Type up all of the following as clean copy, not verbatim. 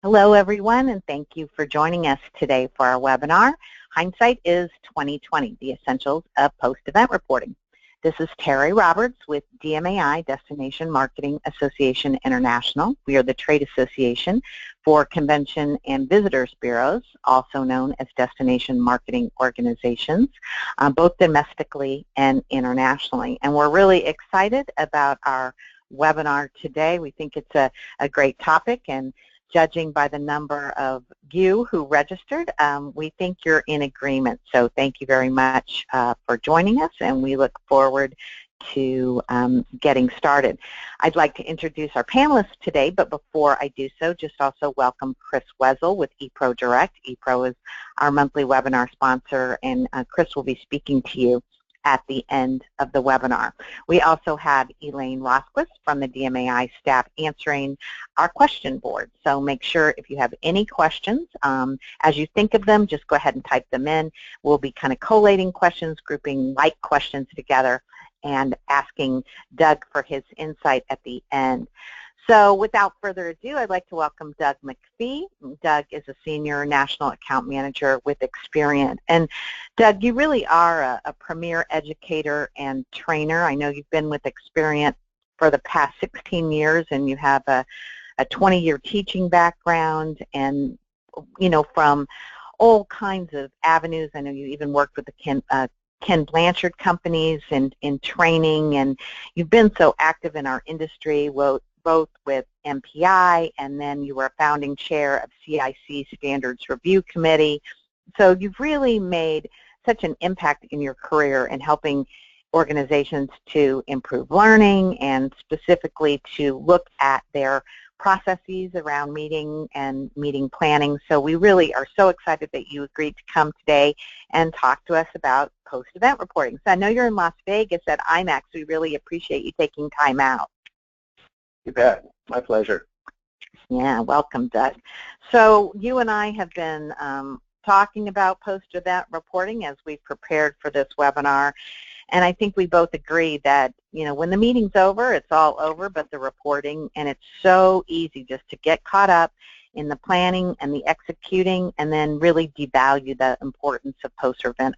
Hello, everyone, and thank you for joining us today for our webinar, Hindsight is 2020, the Essentials of Post-Event Reporting. This is Terry Roberts with DMAI, Destination Marketing Association International. We are the trade association for convention and visitors bureaus, also known as destination marketing organizations, both domestically and internationally. And we're really excited about our webinar today. We think it's a great topic, and judging by the number of you who registered, we think you're in agreement. So thank you very much for joining us, and we look forward to getting started. I'd like to introduce our panelists today, but before I do so, just also welcome Chris Wessel with ePro Direct. ePro is our monthly webinar sponsor, and Chris will be speaking to you at the end of the webinar. We also have Elaine Rosquist from the DMAI staff answering our question board. So make sure if you have any questions, as you think of them, just go ahead and type them in. We'll be kind of collating questions, grouping like questions together, and asking Doug for his insight at the end. So without further ado, I'd like to welcome Doug McPhee. Doug is a senior national account manager with Experian. And Doug, you really are a premier educator and trainer. I know you've been with Experian for the past 16 years, and you have a 20-year teaching background, and from all kinds of avenues. I know you even worked with the Ken Blanchard companies and in training, and you've been so active in our industry, both with MPI, and then you were a founding chair of CIC Standards Review Committee. So you've really made such an impact in your career in helping organizations to improve learning and specifically to look at their processes around meeting and meeting planning. So we really are so excited that you agreed to come today and talk to us about post-event reporting. So I know you're in Las Vegas at IMAX. We really appreciate you taking time out. You bet. My pleasure. Yeah, welcome, Doug. So you and I have been talking about post-event reporting as we've prepared for this webinar, and I think we both agree that, when the meeting's over, it's all over but the reporting, and it's so easy just to get caught up in the planning and the executing and then really devalue the importance of post-event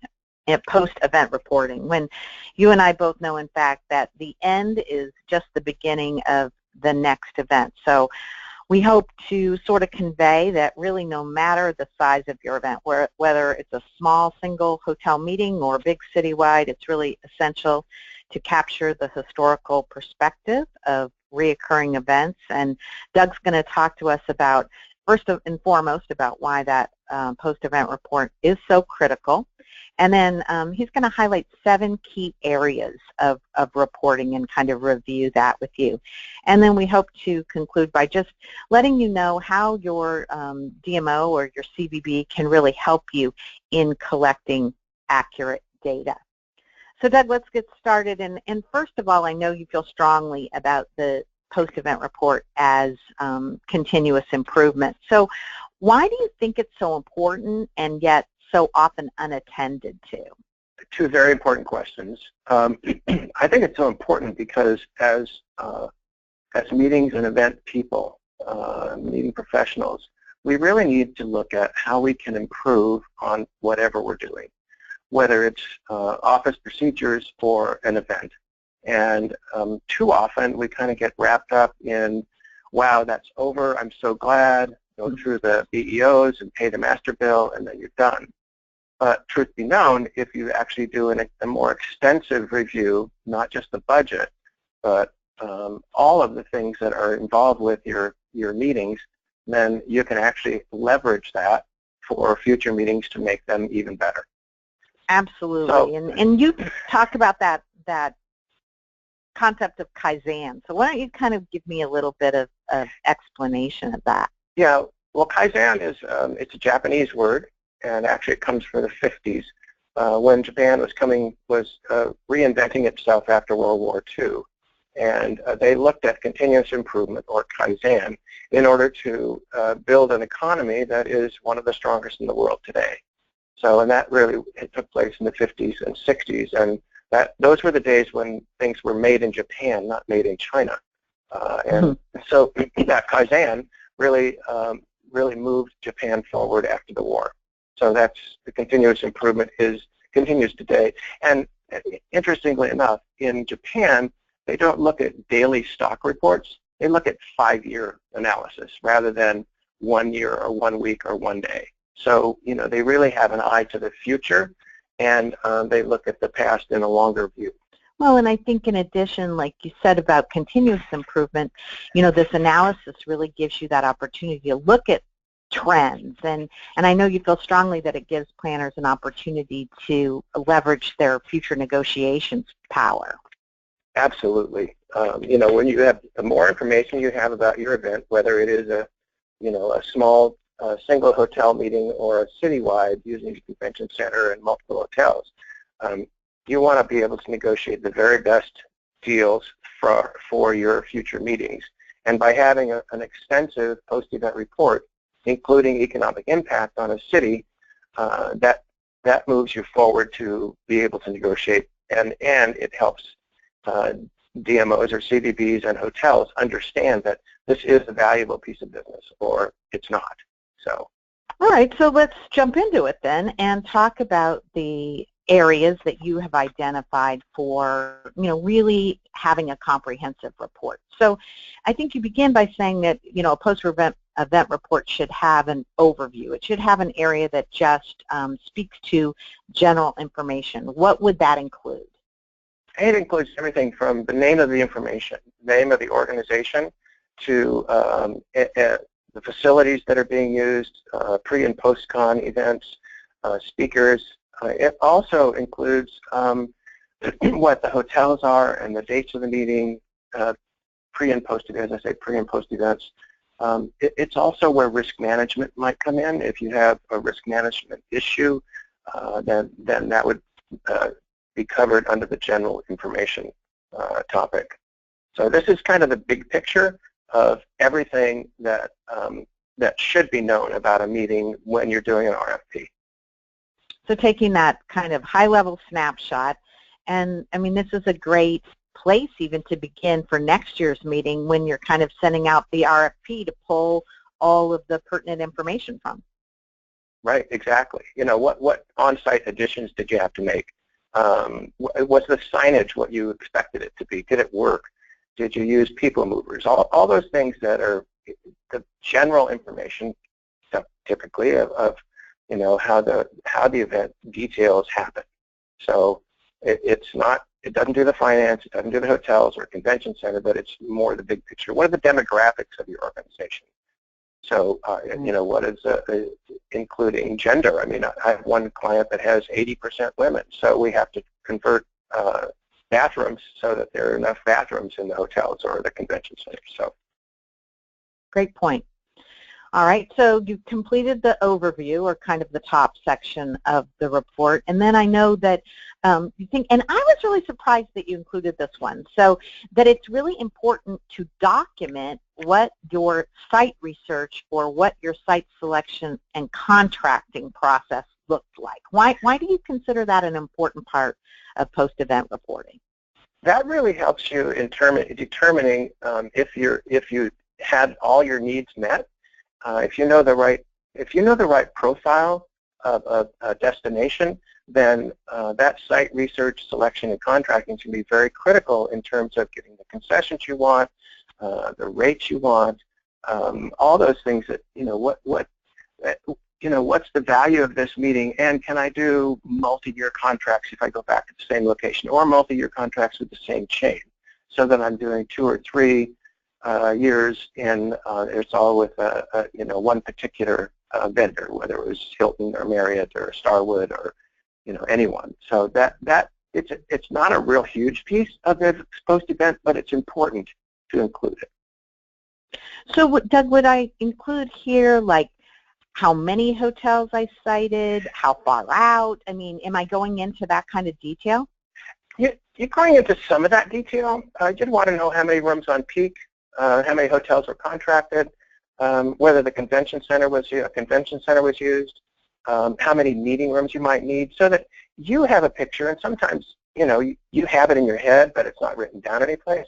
reporting, when you and I both know, in fact, that the end is just the beginning of the next event. So we hope to sort of convey that really no matter the size of your event, whether it's a small single hotel meeting or a big citywide, it's really essential to capture the historical perspective of reoccurring events. And Doug's going to talk to us about, first and foremost, about why that post-event report is so critical. And then he's going to highlight 7 key areas of reporting and kind of review that with you. And then we hope to conclude by just letting you know how your DMO or your CVB can really help you in collecting accurate data. So Doug, let's get started. And first of all, I know you feel strongly about the post-event report as continuous improvement. So why do you think it's so important and yet so often unattended to? 2 very important questions. I think it's so important because as meetings and event people, meeting professionals, we really need to look at how we can improve on whatever we're doing, whether it's office procedures for an event. And too often we kind of get wrapped up in, wow, that's over, I'm so glad, go through the BEOs and pay the master bill, and then you're done. But truth be known, if you actually do a more extensive review, not just the budget, but all of the things that are involved with your meetings, then you can actually leverage that for future meetings to make them even better. Absolutely. So, and you talked about that concept of Kaizen. So why don't you kind of give me a little bit of explanation of that? Yeah, well, Kaizen is it's a Japanese word, and actually it comes from the 50s when Japan was reinventing itself after World War II. And they looked at continuous improvement, or Kaizen, in order to build an economy that is one of the strongest in the world today. So, and that really took place in the 50s and 60s, and those were the days when things were made in Japan, not made in China. So that Kaizen really really moved Japan forward after the war. So that's the continuous improvement continues today. And interestingly enough, in Japan, they don't look at daily stock reports. They look at 5-year analysis rather than 1 year or 1 week or 1 day. So, they really have an eye to the future, and they look at the past in a longer view. Well, and I think in addition, like you said about continuous improvement, this analysis really gives you that opportunity to look at trends. And I know you feel strongly that it gives planners an opportunity to leverage their future negotiations power. Absolutely. When you have the more information you have about your event, whether it is a small single hotel meeting or a citywide using the convention center and multiple hotels, you want to be able to negotiate the very best deals for your future meetings. And by having an extensive post-event report, including economic impact on a city, that moves you forward to be able to negotiate, and it helps DMOs or CVBs and hotels understand that this is a valuable piece of business or it's not. So, all right, so let's jump into it then and talk about the areas that you have identified for, really having a comprehensive report. So I think you begin by saying that, a post-event report should have an overview. It should have an area that just speaks to general information. What would that include? It includes everything from the name of the information, name of the organization, to the facilities that are being used, pre- and post-con events, speakers. It also includes what the hotels are and the dates of the meeting, pre- and post-events. As I say, pre- and post-events. It's also where risk management might come in. If you have a risk management issue, then that would be covered under the general information topic. So this is kind of the big picture of everything that should be known about a meeting when you're doing an RFP. So taking that kind of high-level snapshot, and I mean, this is a great place even to begin for next year's meeting when you're kind of sending out the RFP to pull all of the pertinent information from. Right, exactly. What on-site additions did you have to make? Was the signage what you expected it to be? Did it work? Did you use people movers? All those things that are the general information, typically of how the event details happen. So it doesn't do the finance, it doesn't do the hotels or convention center, but it's more the big picture. What are the demographics of your organization? So what is including gender? I mean, I have one client that has 80% women, so we have to convert bathrooms so that there are enough bathrooms in the hotels or the convention center. So, great point. All right, so you completed the overview, or kind of the top section of the report, and then I know that you think, and I was really surprised that you included this one, so that it's really important to document what your site research or what your site selection and contracting process looked like. Why do you consider that an important part of post-event reporting? That really helps you in determining if you had all your needs met. If you know the right profile of a destination, then that site research, selection, and contracting can be very critical in terms of getting the concessions you want, the rates you want, all those things that what's the value of this meeting, and can I do multi-year contracts if I go back to the same location, or multi-year contracts with the same chain, so that I'm doing 2 or 3 years and it's all with one particular vendor, whether it was Hilton or Marriott or Starwood or anyone. So that it's not a real huge piece of the post-event, but it's important to include it. So Doug, would I include here like how many hotels I cited, how far out? I mean, am I going into that kind of detail? You're going into some of that detail. I did want to know how many rooms on peak, how many hotels were contracted, whether the convention center was used, how many meeting rooms you might need, so that you have a picture. And sometimes, you have it in your head, but it's not written down anyplace.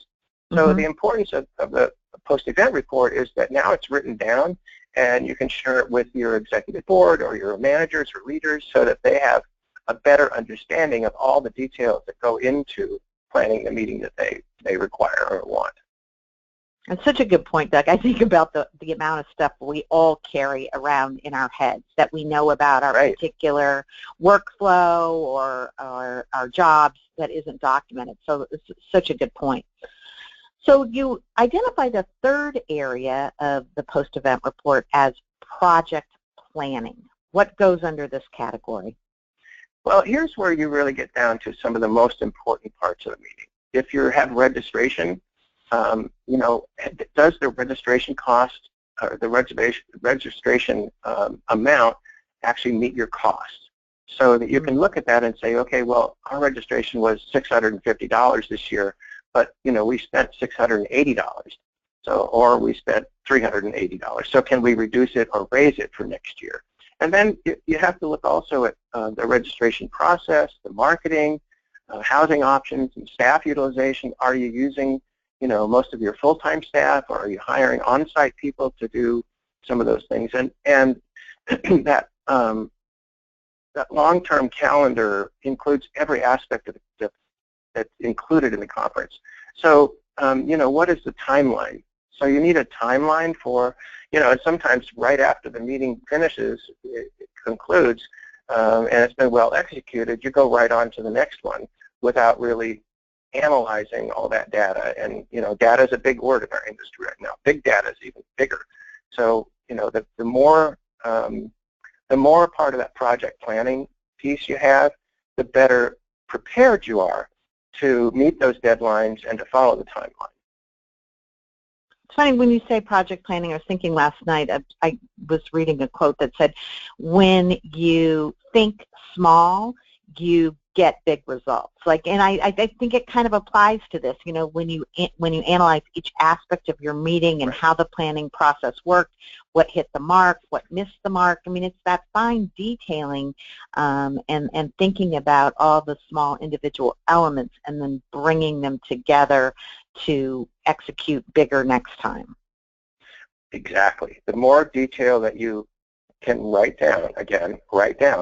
So the importance of the post-event report is that now it's written down, and you can share it with your executive board or your managers or leaders so that they have a better understanding of all the details that go into planning the meeting that they require or want. That's such a good point, Doug. I think about the amount of stuff we all carry around in our heads that we know about our particular workflow or our jobs that isn't documented. So it's such a good point. So you identify the third area of the post-event report as project planning. What goes under this category? Well, here's where you really get down to some of the most important parts of the meeting. If you have registration, you know, does the registration cost or the registration amount actually meet your cost? So that you can look at that and say, okay, well, our registration was $650 this year, but you know, we spent $680. So, or we spent $380. So can we reduce it or raise it for next year? And then you have to look also at the registration process, the marketing, housing options, and staff utilization. Are you using, you know, most of your full-time staff, or are you hiring on-site people to do some of those things? And that that long-term calendar includes every aspect of that's included in the conference. So, you know, what is the timeline? So you need a timeline for, you know, and sometimes right after the meeting finishes, it concludes, and it's been well executed, you go right on to the next one without really analyzing all that data. And, you know, data is a big word in our industry right now. Big data is even bigger. So, you know, the more part of that project planning piece you have, the better prepared you are to meet those deadlines and to follow the timeline. It's funny when you say project planning. I was thinking last night, I was reading a quote that said, when you think small, you get big results. Like, and I think it kind of applies to this. You know, when you analyze each aspect of your meeting and how the planning process worked, what hit the mark, what missed the mark. I mean, it's that fine detailing and thinking about all the small individual elements and then bringing them together to execute bigger next time. Exactly. The more detail that you can write down,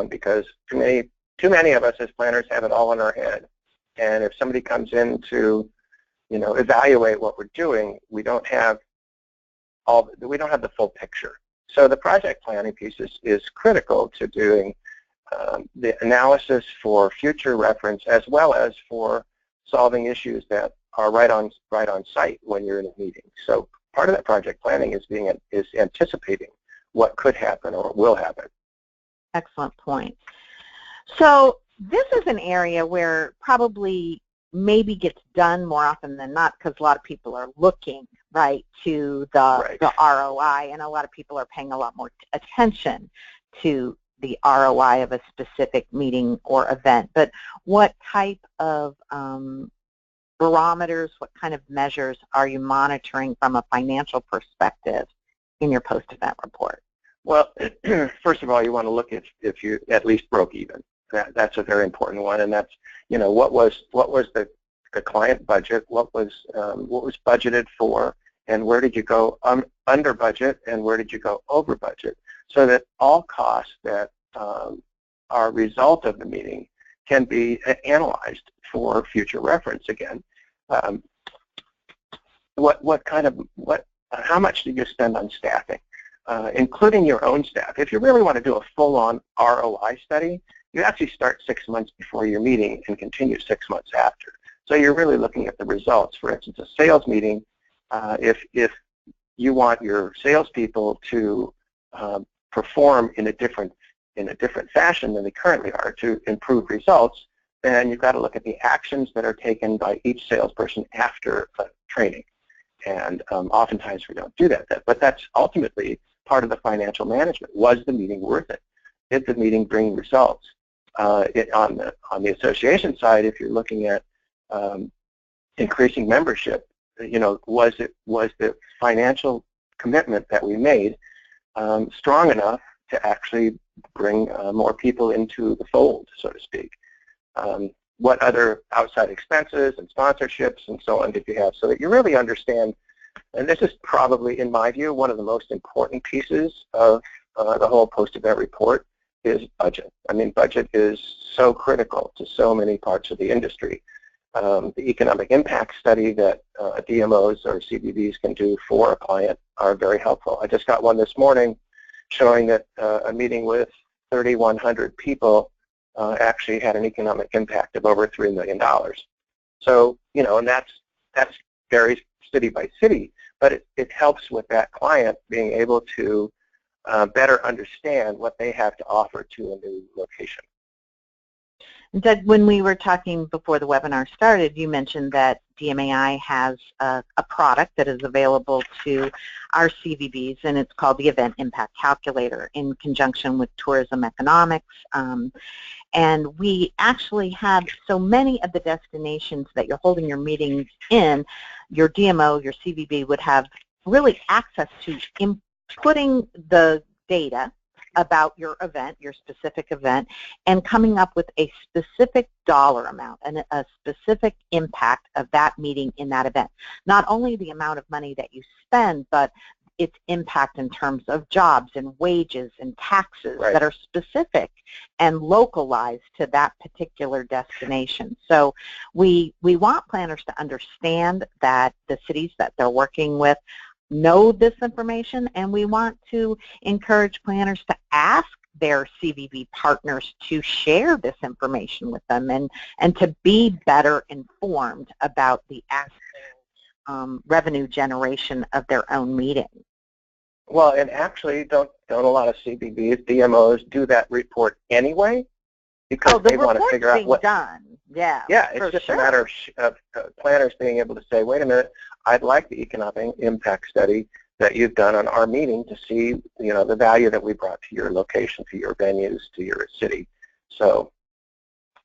because too many of us as planners have it all in our head. And if somebody comes in to, you know, evaluate what we're doing, we don't have the full picture. So the project planning piece is critical to doing the analysis for future reference, as well as for solving issues that are right on site when you're in a meeting. So part of that project planning is anticipating what could happen or will happen. Excellent point. So this is an area where probably maybe gets done more often than not because a lot of people are looking to the ROI, and a lot of people are paying a lot more attention to the ROI of a specific meeting or event. But what type of barometers, what kind of measures are you monitoring from a financial perspective in your post-event report? Well, first of all, you want to look at if you at least broke even. That's a very important one, and that's, you know, what was the client budget, what was budgeted for, and where did you go under budget, and where did you go over budget, so that all costs that are a result of the meeting can be analyzed for future reference again. How much did you spend on staffing, including your own staff? If you really want to do a full-on ROI study, you actually start 6 months before your meeting and continue 6 months after. So you're really looking at the results. For instance, a sales meeting, if you want your salespeople to perform in a different fashion than they currently are to improve results, then you've got to look at the actions that are taken by each salesperson after training. And oftentimes we don't do that. But that's ultimately part of the financial management. Was the meeting worth it? Did the meeting bring results? On the association side, if you're looking at increasing membership, you know, was the financial commitment that we made strong enough to actually bring more people into the fold, so to speak? What other outside expenses and sponsorships and so on did you have, so that you really understand and this is probably, in my view, one of the most important pieces of the whole post-event report, is budget. I mean, budget is so critical to so many parts of the industry. The economic impact study that DMOs or CBBs can do for a client are very helpful. I just got one this morning showing that a meeting with 3,100 people actually had an economic impact of over $3 million. So, you know, and that's varies city by city, but it helps with that client being able to better understand what they have to offer to a new location. Doug, when we were talking before the webinar started, you mentioned that DMAI has a product that is available to our CVBs, and it's called the Event Impact Calculator in conjunction with Tourism Economics. And we actually have so many of the destinations that you're holding your meetings in, your DMO, your CVB would have really access to inputting the data about your event, your specific event, and coming up with a specific dollar amount and a specific impact of that meeting in that event. Not only the amount of money that you spend, but its impact in terms of jobs and wages and taxes that are specific and localized to that particular destination. So we want planners to understand that the cities that they're working with know this information, and we want to encourage planners to ask their CVB partners to share this information with them and to be better informed about the actual revenue generation of their own meeting. Well, and actually, don't a lot of CVBs, DMOs do that report anyway, because they want to figure out what done. Yeah, it's just a matter of planners being able to say, wait a minute, I'd like the economic impact study that you've done on our meeting to see, you know, the value that we brought to your location, to your venues, to your city. So,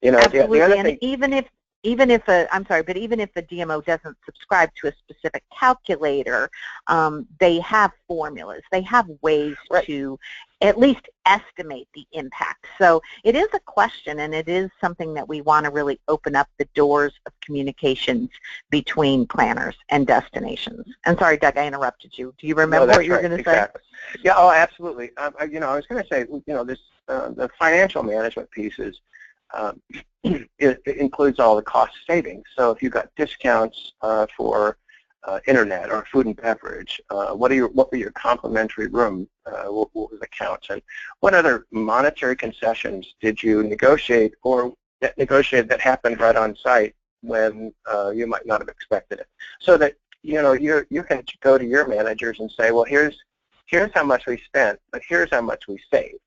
you know, absolutely. The other and thing, even if the DMO doesn't subscribe to a specific calculator, they have formulas. They have ways to at least estimate the impact. So it is a question, and it is something that we want to really open up the doors of communications between planners and destinations. And sorry, Doug, I interrupted you. Do you remember what you were going to say? Yeah, oh, absolutely. You know, I was going to say, you know, this the financial management pieces. It includes all the cost savings. So if you've got discounts for internet or food and beverage, what were your complimentary room? What were the counts? And what other monetary concessions did you negotiate that happened right on site when you might not have expected it? So that, you know, you can go to your managers and say, well, here's how much we spent, but here's how much we saved.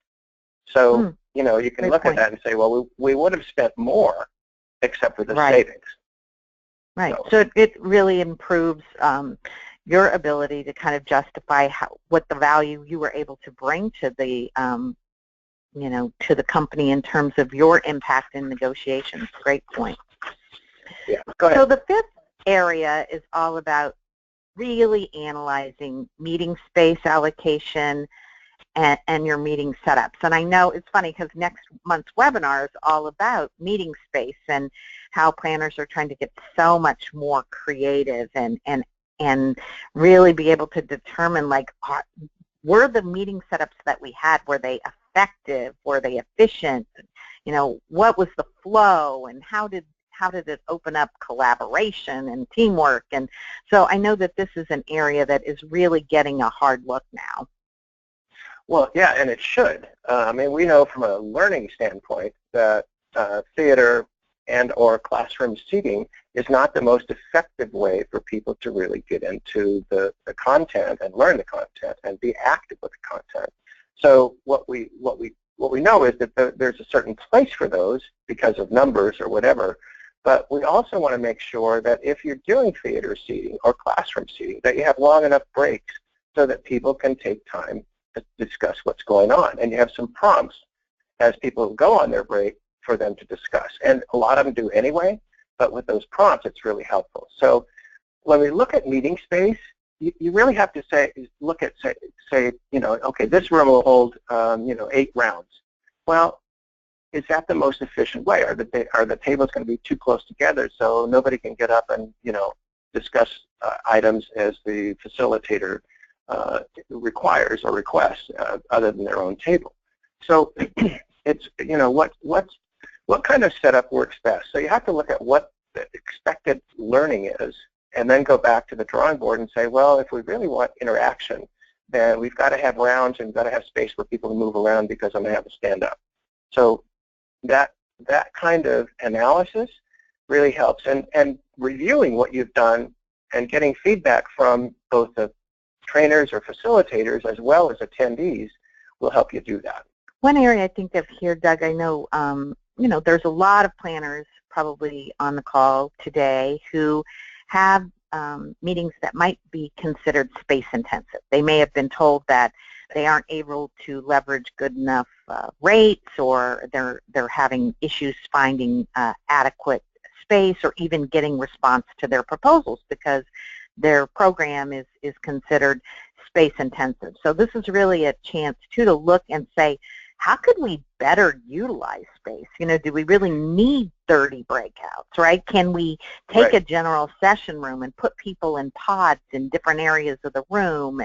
So you know, you can look at that and say, well, we would have spent more except for the savings. Right. So it really improves your ability to kind of justify what the value you were able to bring to the, you know, to the company in terms of your impact in negotiations. Great point. Yeah. Go ahead. So the fifth area is all about really analyzing meeting space allocation and your meeting setups. And I know it's funny because next month's webinar is all about meeting space and how planners are trying to get so much more creative and really be able to determine, like, were the meeting setups that we had, were they effective, were they efficient, you know, what was the flow, and how did it open up collaboration and teamwork? And so I know that this is an area that is really getting a hard look now. Well, yeah, and it should. I mean, we know from a learning standpoint that theater and or classroom seating is not the most effective way for people to really get into the content and learn the content and be active with the content. So what we know is that there's a certain place for those because of numbers or whatever, but we also want to make sure that if you're doing theater seating or classroom seating, that you have long enough breaks so that people can take time to discuss what's going on, and you have some prompts as people go on their break for them to discuss. And a lot of them do anyway, but with those prompts, it's really helpful. So when we look at meeting space, you really have to say, you know, okay, this room will hold, you know, 8 rounds. Well, is that the most efficient way? Are the tables going to be too close together so nobody can get up and, you know, discuss items as the facilitator requires or requests other than their own table. So it's, what kind of setup works best? So you have to look at what the expected learning is and then go back to the drawing board and say, well, if we really want interaction, then we've got to have rounds and we've got to have space for people to move around because I'm going to have to stand up. So that kind of analysis really helps. And reviewing what you've done and getting feedback from both the trainers or facilitators as well as attendees will help you do that. One area I think of here, Doug, I know, there's a lot of planners probably on the call today who have meetings that might be considered space intensive. They may have been told that they aren't able to leverage good enough rates, or they're having issues finding adequate space or even getting response to their proposals because their program is considered space intensive. So this is really a chance to look and say, how could we better utilize space? Do we really need 30 breakouts, right? Can we take a general session room and put people in pods in different areas of the room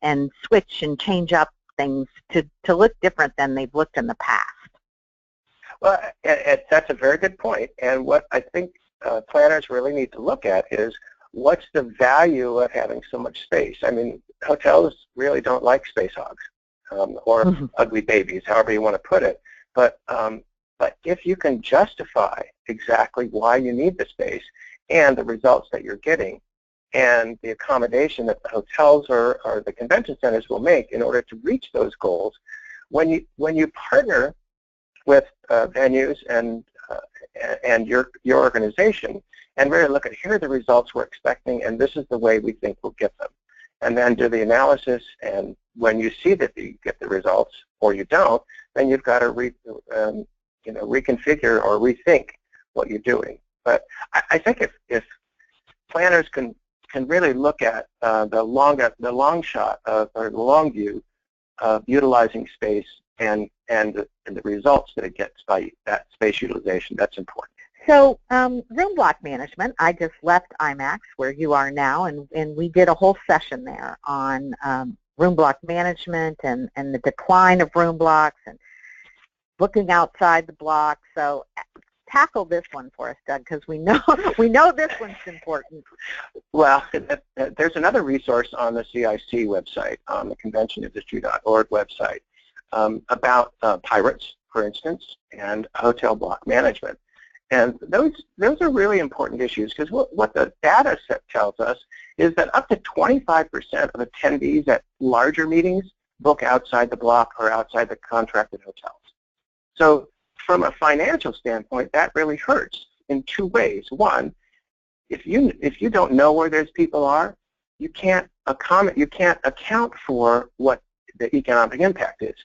and switch and change up things to look different than they've looked in the past? Well, that's a very good point. And what I think planners really need to look at is what's the value of having so much space? I mean, hotels really don't like space hogs. Or ugly babies, however you want to put it. But if you can justify exactly why you need the space and the results that you're getting and the accommodation that the hotels or the convention centers will make in order to reach those goals, when you partner with venues and your organization and really look at, here are the results we're expecting and this is the way we think we'll get them, and then do the analysis, and when you see that you get the results or you don't, then you've got to reconfigure or rethink what you're doing. But I think if planners can really look at the long shot or the long view of utilizing space and the results that it gets by that space utilization, that's important. So room block management, I just left IMAX where you are now, and we did a whole session there on room block management and the decline of room blocks and looking outside the block. So tackle this one for us, Doug, because we know this one's important. Well, there's another resource on the CIC website, on the conventionindustry.org website, about pirates, for instance, and hotel block management. And those are really important issues, because what the data set tells us is that up to 25% of attendees at larger meetings book outside the block or outside the contracted hotels. So from a financial standpoint, that really hurts in two ways. One, if you don't know where those people are, you can't account for what the economic impact is.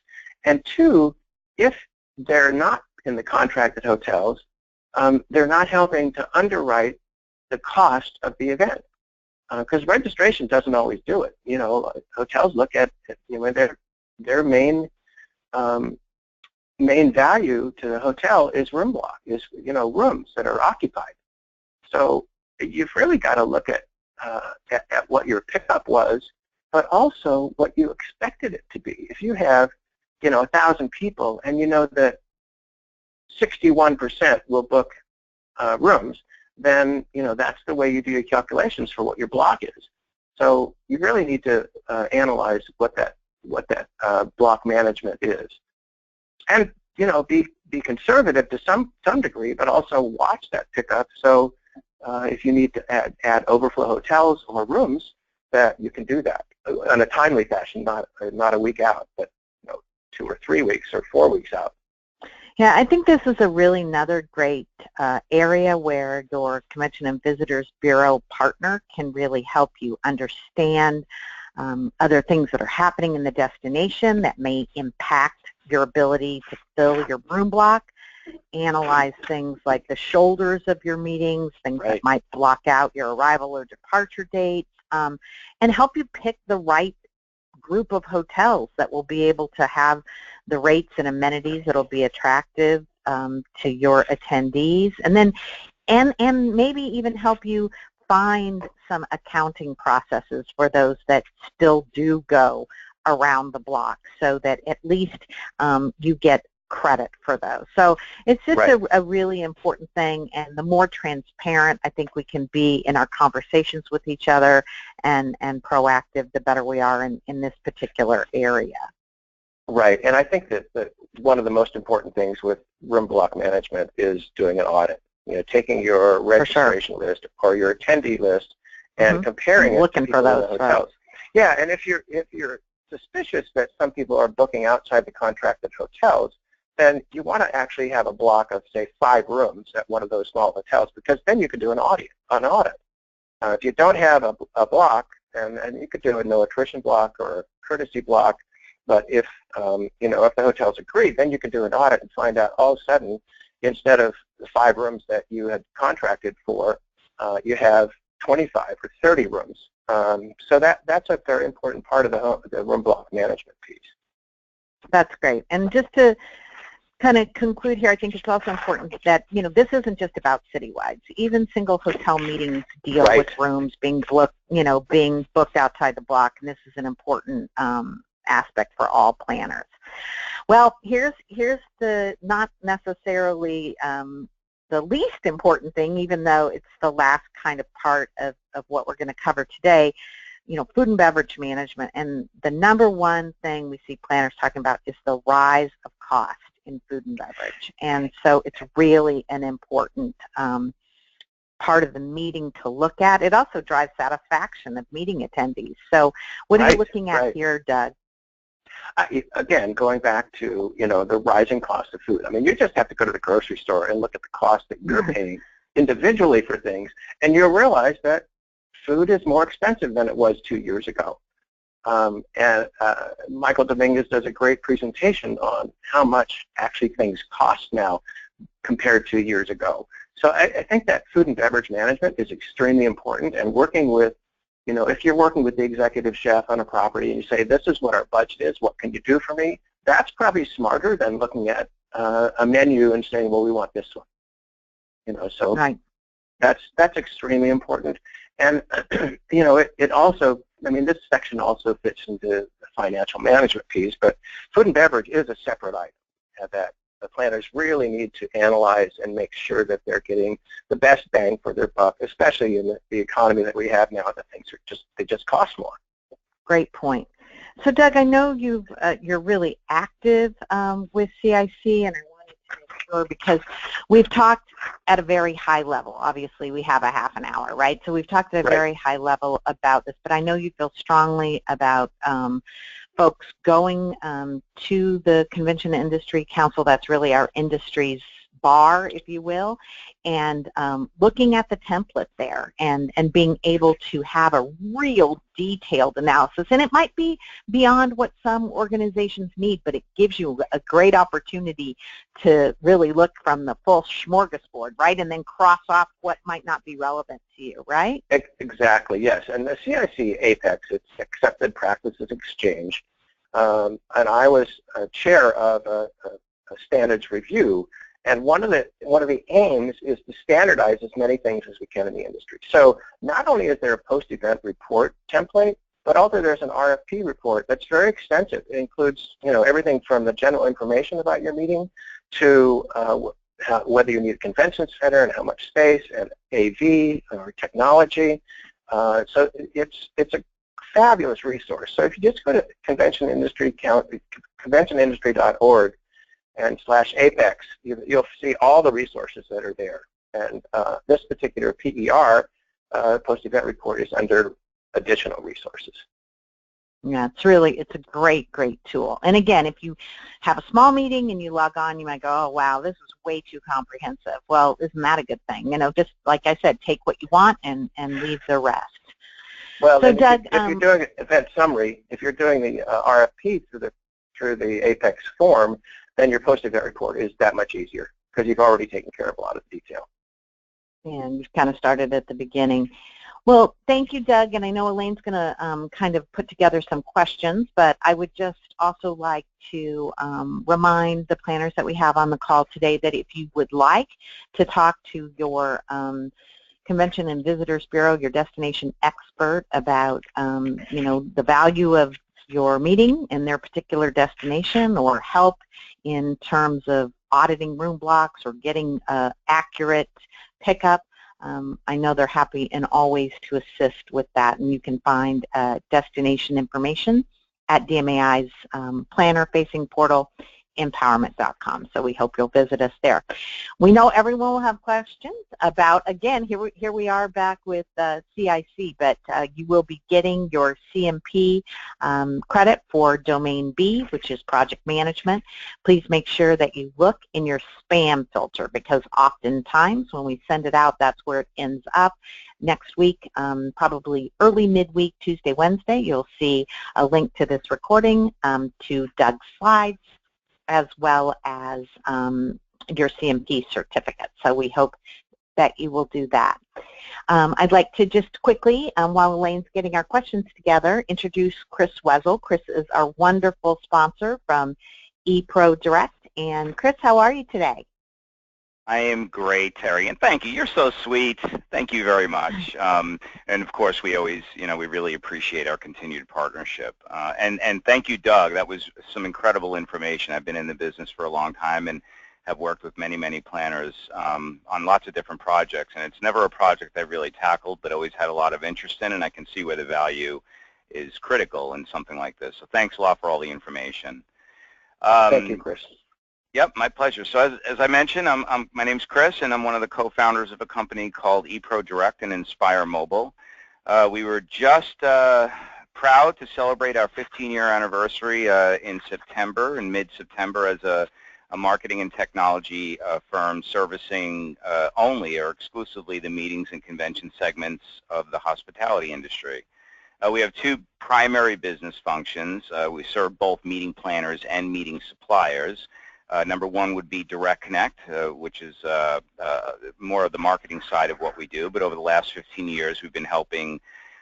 And two, if they're not in the contracted hotels, they're not helping to underwrite the cost of the event, because registration doesn't always do it. Hotels look at their main value to the hotel is room block, is rooms that are occupied. So you've really got to look at what your pickup was, but also what you expected it to be. If you have 1,000 people and you know that 61% will book rooms, then that's the way you do your calculations for what your block is. So you really need to analyze what that block management is, and be conservative to some degree, but also watch that pickup. So if you need to add overflow hotels or rooms, that you can do that in a timely fashion, not a week out, but 2 or 3 weeks or 4 weeks out. Yeah, I think this is another great area where your Convention and Visitors Bureau partner can really help you understand other things that are happening in the destination that may impact your ability to fill your room block, analyze things like the shoulders of your meetings, things that might block out your arrival or departure dates, and help you pick the right group of hotels that will be able to have the rates and amenities that will be attractive to your attendees, and then and maybe even help you find some accounting processes for those that still do go around the block so that at least you get credit for those. So it's just a really important thing, and the more transparent I think we can be in our conversations with each other and proactive, the better we are in this particular area. Right, and I think that one of the most important things with room block management is doing an audit. You know, taking your registration list or your attendee list and comparing it to people in the hotels. Right. Yeah, and if you're suspicious that some people are booking outside the contracted hotels, then you want to actually have a block of, say, 5 rooms at one of those small hotels, because then you could do an audit. If you don't have a block, and you could do a no attrition block or a courtesy block, but if if the hotels agree, then you can do an audit and find out all of a sudden, instead of the 5 rooms that you had contracted for, you have 25 or 30 rooms. So that's a very important part of the room block management piece. That's great. And just to kind of conclude here, I think it's also important that, this isn't just about citywides. Even single hotel meetings deal with rooms being booked outside the block, and this is an important aspect for all planners. Well, here's the not necessarily the least important thing, even though it's the last kind of part of what we're going to cover today, food and beverage management. And the number one thing we see planners talking about is the rise of cost in food and beverage. And so it's really an important part of the meeting to look at. It also drives satisfaction of meeting attendees. So what are you looking at here, Doug? Again, going back to, the rising cost of food. I mean, you just have to go to the grocery store and look at the cost that you're paying individually for things, and you'll realize that food is more expensive than it was 2 years ago. And Michael Dominguez does a great presentation on how much actually things cost now compared to years ago. So I think that food and beverage management is extremely important, and working with, if you're working with the executive chef on a property and you say, this is what our budget is, what can you do for me? That's probably smarter than looking at a menu and saying, well, we want this one. So that's extremely important. And, it also, this section also fits into the financial management piece, but food and beverage is a separate item that the planners really need to analyze and make sure that they're getting the best bang for their buck, especially in the economy that we have now, that things they just cost more. Great point. So, Doug, I know you're really active with CIC, and I wanted to make sure, because we've talked at a very high level. Obviously, we have a half an hour, right? So we've talked at a very high level about this, but I know you feel strongly about folks going to the Convention Industry Council. That's really our industry's bar, if you will, and looking at the template there and being able to have a real detailed analysis. And it might be beyond what some organizations need, but it gives you a great opportunity to really look from the full smorgasbord, right, and then cross off what might not be relevant to you, right? Exactly, yes. And the CIC Apex, it's Accepted Practices Exchange, and I was chair of a standards review. And one of the aims is to standardize as many things as we can in the industry. So not only is there a post-event report template, but also there's an RFP report that's very extensive. It includes, everything from the general information about your meeting to whether you need a convention center and how much space, and AV or technology. So it's a fabulous resource. So if you just go to conventionindustry.org and /Apex, you'll see all the resources that are there. And this particular PER, post-event report, is under additional resources. Yeah, it's a great, great tool. And again, if you have a small meeting and you log on, you might go, oh, wow, this is way too comprehensive. Well, isn't that a good thing? Just like I said, take what you want and leave the rest. Well, so, Doug, if you're doing an event summary, if you're doing the RFP through the Apex form, then your post-event report is that much easier because you've already taken care of a lot of the detail. And you've kind of started at the beginning. Well, thank you, Doug, and I know Elaine's going to kind of put together some questions, but I would just also like to remind the planners that we have on the call today that if you would like to talk to your Convention and Visitors Bureau, your destination expert about, the value of your meeting in their particular destination, or help in terms of auditing room blocks or getting accurate pickup. I know they're happy and always to assist with that, and you can find destination information at DMAI's planner-facing portal, empowerMINT.com. So we hope you'll visit us there. We know everyone will have questions about, again, here we are back with CIC, but you will be getting your CMP credit for Domain B, which is project management. Please make sure that you look in your spam filter, because oftentimes when we send it out, that's where it ends up. Next week, probably early midweek, Tuesday, Wednesday, you'll see a link to this recording, to Doug's slides, as well as your CMP certificate. So we hope that you will do that. I'd like to just quickly, while Elaine's getting our questions together, introduce Chris Wessel. Chris is our wonderful sponsor from ePro Direct. And Chris, how are you today? I am great, Terry, and thank you. You're so sweet. Thank you very much. And of course, we always, we really appreciate our continued partnership. And thank you, Doug. That was some incredible information. I've been in the business for a long time and have worked with many, many planners on lots of different projects. And it's never a project I've really tackled, but always had a lot of interest in, and I can see where the value is critical in something like this. So thanks a lot for all the information. Thank you, Chris. Yep, my pleasure. So as I mentioned, my name's Chris, and I'm one of the co-founders of a company called ePro Direct and Inspire Mobile. We were just proud to celebrate our 15-year anniversary in September, in mid-September, as a marketing and technology firm servicing only or exclusively the meetings and convention segments of the hospitality industry. We have two primary business functions. We serve both meeting planners and meeting suppliers. Number one would be Direct Connect, which is more of the marketing side of what we do. But over the last 15 years, we've been helping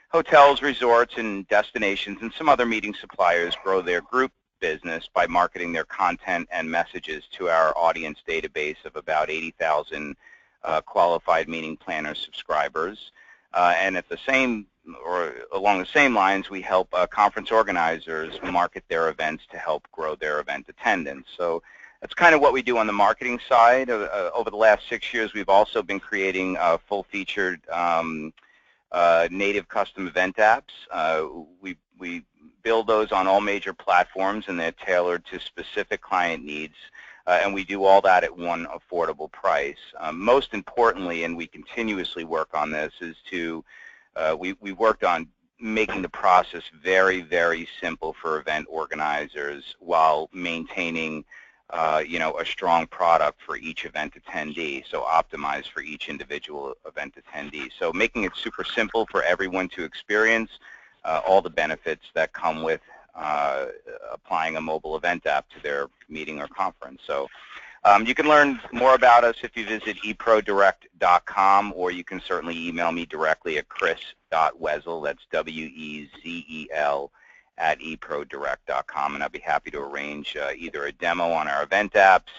hotels, resorts, and destinations and some other meeting suppliers grow their group business by marketing their content and messages to our audience database of about 80,000 qualified meeting planner subscribers. And at the same, or along the same lines, we help conference organizers market their events to help grow their event attendance. So that's kind of what we do on the marketing side. Over the last 6 years, we've also been creating full-featured native custom event apps. We build those on all major platforms, and they're tailored to specific client needs, and we do all that at one affordable price. Most importantly, and we continuously work on this, is to we worked on making the process very, very simple for event organizers while maintaining a strong product for each event attendee, so optimized for each individual event attendee. So making it super simple for everyone to experience all the benefits that come with applying a mobile event app to their meeting or conference. So you can learn more about us if you visit eprodirect.com, or you can certainly email me directly at chris.wessel, that's W-E-Z-E-L, at eprodirect.com, and I'd be happy to arrange either a demo on our event apps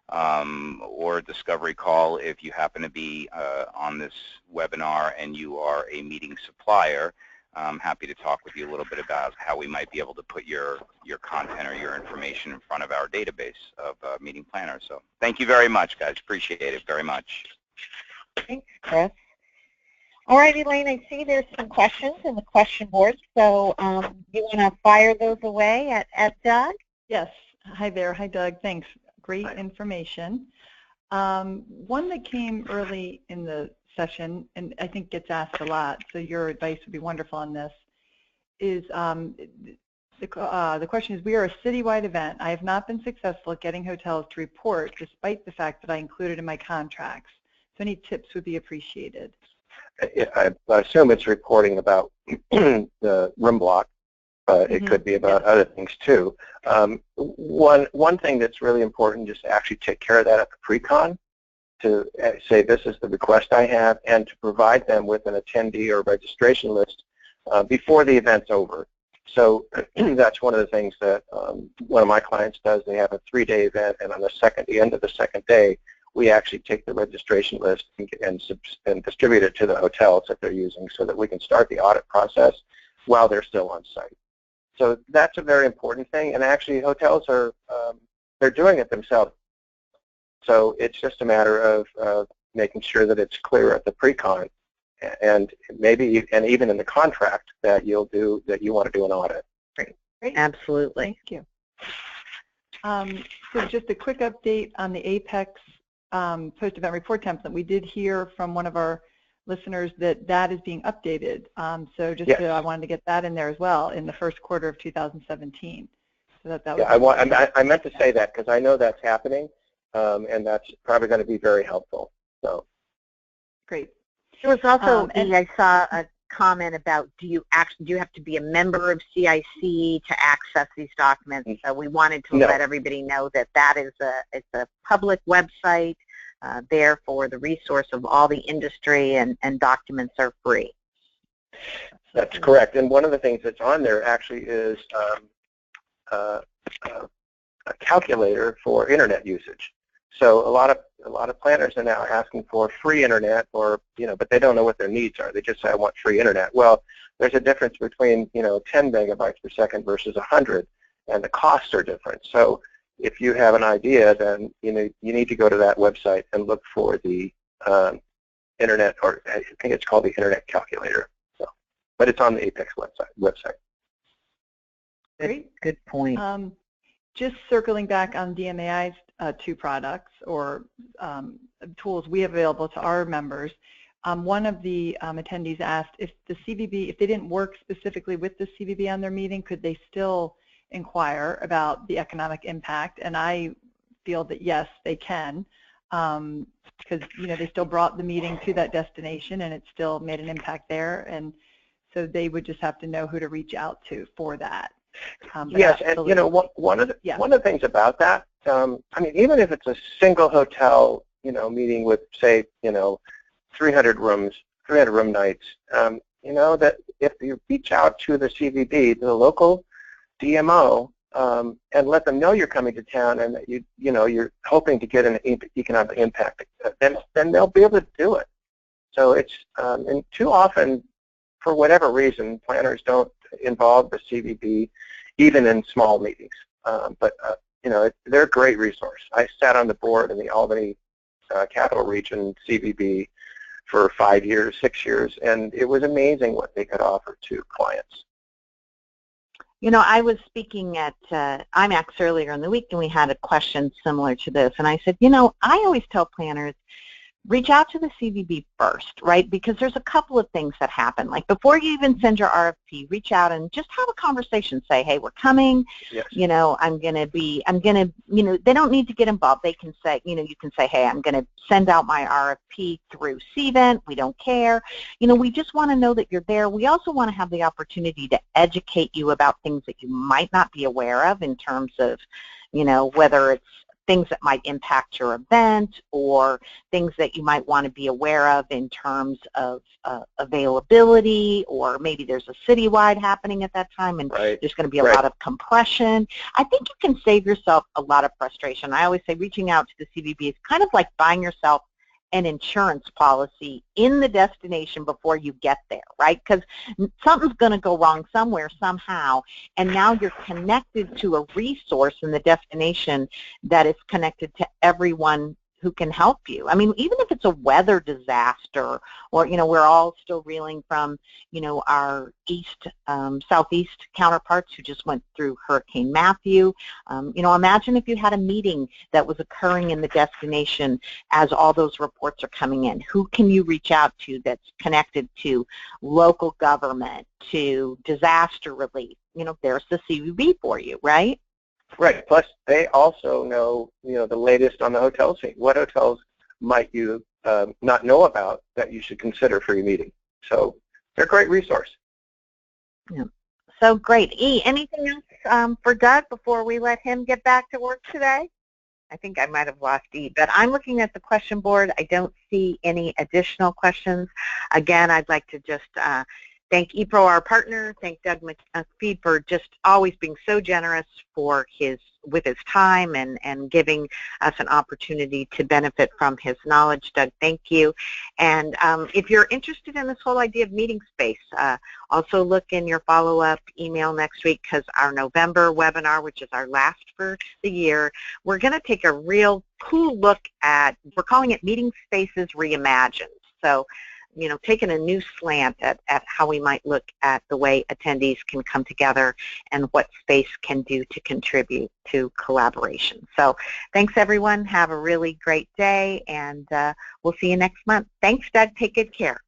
or a discovery call if you happen to be on this webinar and you are a meeting supplier. I'm happy to talk with you a little bit about how we might be able to put your content or your information in front of our database of meeting planners. So thank you very much, guys. Appreciate it very much. Thanks, Chris. All right, Elaine, I see there's some questions in the question board, so you want to fire those away at Doug? Yes. Hi there. Hi, Doug. Thanks. Great information. One that came early in the session, and I think gets asked a lot, so your advice would be wonderful on this, is the question is, we are a citywide event. I have not been successful at getting hotels to report despite the fact that I included in my contracts. So any tips would be appreciated. I assume it's reporting about the room block. It could be about other things too. One thing that's really important is to actually take care of that at the pre-con, to say this is the request I have, and to provide them with an attendee or registration list before the event's over. So that's one of the things that one of my clients does. They have a 3-day event, and on the end of the second day, we actually take the registration list and distribute it to the hotels that they're using so that we can start the audit process while they're still on site. So that's a very important thing, and actually hotels are they're doing it themselves. So it's just a matter of making sure that it's clear at the pre-con, and maybe even in the contract that you want to do an audit. Great. Absolutely. Thank you. So just a quick update on the Apex post-event report template. We did hear from one of our listeners that is being updated. So just yes. I wanted to get that in there as well in the first quarter of 2017. So that was yeah, I meant to say that because I know that's happening, and that's probably going to be very helpful. So great. There was also I saw a comment about do you have to be a member of CIC to access these documents? So we wanted to let everybody know that it's a public website. Therefore, the resource of all the industry and documents are free. That's correct. And one of the things that's on there actually is a calculator for internet usage. So a lot of planners are now asking for free internet, or but they don't know what their needs are. They just say, I want free internet. Well, there's a difference between 10 megabytes per second versus 100, and the costs are different. So if you have an idea, then you need to go to that website and look for the internet, or I think it's called the internet calculator. So, but it's on the Apex website. Great. Good point. Just circling back on DMAI's two products or tools we have available to our members. One of the attendees asked if the CVB, if they didn't work specifically with the CVB on their meeting, could they still inquire about the economic impact? And I feel that yes, they can, because they still brought the meeting to that destination and it still made an impact there, and so they would just have to know who to reach out to for that. Yes, and one of the things about that, I mean, even if it's a single hotel, meeting with, say, 300 room nights, that if you reach out to the CVB, the local DMO, and let them know you're coming to town and that you're hoping to get an economic impact, then they'll be able to do it. So it's and too often, for whatever reason, planners don't involve the CVB even in small meetings. But they're a great resource. I sat on the board in the Albany Capital Region CVB for 5 years, 6 years, and it was amazing what they could offer to clients. I was speaking at IMAX earlier in the week, and we had a question similar to this, and I said, I always tell planners, reach out to the CVB first, right? Because there's a couple of things that happen. Like before you even send your RFP, reach out and just have a conversation. Say, hey, we're coming. Yes. They don't need to get involved. They can say, you can say, hey, I'm going to send out my RFP through CVent. We don't care. We just want to know that you're there. We also want to have the opportunity to educate you about things that you might not be aware of in terms of, whether it's things that might impact your event or things that you might want to be aware of in terms of availability, or maybe there's a citywide happening at that time and there's going to be a lot of compression. I think you can save yourself a lot of frustration. I always say reaching out to the CVB is kind of like buying yourself an insurance policy in the destination before you get there, right? Because something's going to go wrong somewhere, somehow, and now you're connected to a resource in the destination that is connected to everyone who can help you. I mean, even if it's a weather disaster, or we're all still reeling from our southeast counterparts who just went through Hurricane Matthew. Imagine if you had a meeting that was occurring in the destination as all those reports are coming in. Who can you reach out to that's connected to local government, to disaster relief? There's the CVB for you, right? Right. Plus, they also know, the latest on the hotel scene. What hotels might you not know about that you should consider for your meeting? So they're a great resource. Yeah. So great. E, anything else for Doug before we let him get back to work today? I think I might have lost E, but I'm looking at the question board. I don't see any additional questions. Again, I'd like to just thank ePro, our partner. Thank Doug McPhee for just always being so generous for his with his time and giving us an opportunity to benefit from his knowledge. Doug, thank you. And if you're interested in this whole idea of meeting space, also look in your follow-up email next week, because our November webinar, which is our last for the year, we're going to take a real cool look at, we're calling it Meeting Spaces Reimagined. So, you know, taking a new slant at how we might look at the way attendees can come together and what space can do to contribute to collaboration. So thanks, everyone. Have a really great day, and we'll see you next month. Thanks, Doug. Take good care.